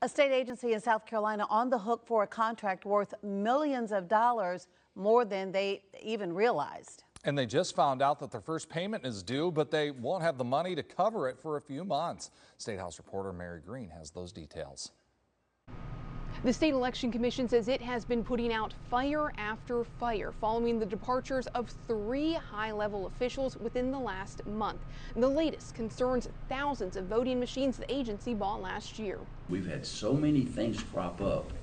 A state agency in South Carolina on the hook for a contract worth millions of dollars, more than they even realized. And they just found out that their first payment is due, but they won't have the money to cover it for a few months. State House reporter Mary Green has those details. The State Election Commission says it has been putting out fire after fire following the departures of 3 high-level officials within the last month. The latest concerns thousands of voting machines the agency bought last year. We've had so many things crop up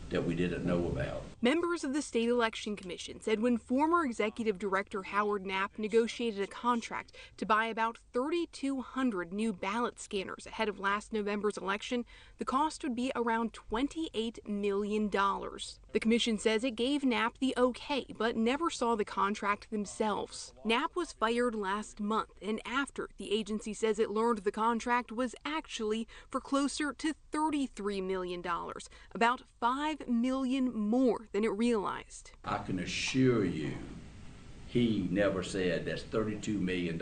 that we didn't know about. Members of the State Election Commission said when former Executive Director Howard Knapp negotiated a contract to buy about 3,200 new ballot scanners ahead of last November's election, the cost would be around $28 million. The commission says it gave Knapp the okay, but never saw the contract themselves. Knapp was fired last month, and after the agency says it learned the contract was actually for closer to $33 million, about $5 million more than it realized. I can assure you, he never said that's $32 million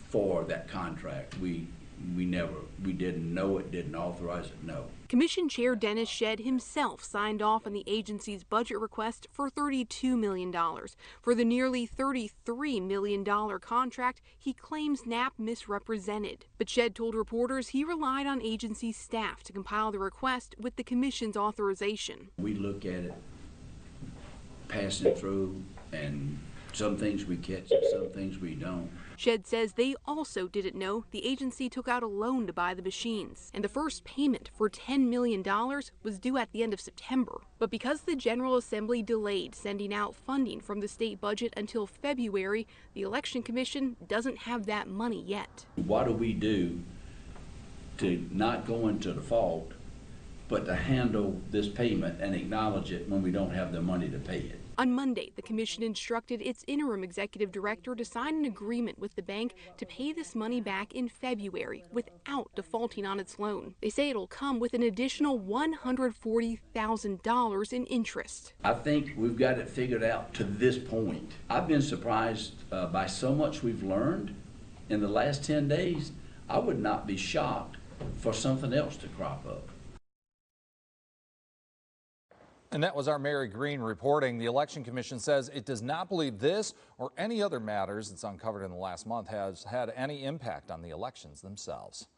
for that contract. We didn't know it, didn't authorize it, no. Commission Chair Dennis Shedd himself signed off on the agency's budget request for $32 million. For the nearly $33 million contract, he claims Knapp misrepresented. But Shedd told reporters he relied on agency staff to compile the request with the commission's authorization. We look at it, pass it through, and some things we catch and some things we don't. Shedd says they also didn't know the agency took out a loan to buy the machines, and the first payment for $10 million was due at the end of September. But because the General Assembly delayed sending out funding from the state budget until February, the Election Commission doesn't have that money yet. What do we do to not go into default, but to handle this payment and acknowledge it when we don't have the money to pay it? On Monday, the commission instructed its interim executive director to sign an agreement with the bank to pay this money back in February without defaulting on its loan. They say it'll come with an additional $140,000 in interest. I think we've got it figured out to this point. I've been surprised by so much we've learned in the last 10 days. I would not be shocked for something else to crop up. And that was our Mary Green reporting. The Election Commission says it does not believe this or any other matters that's uncovered in the last month has had any impact on the elections themselves.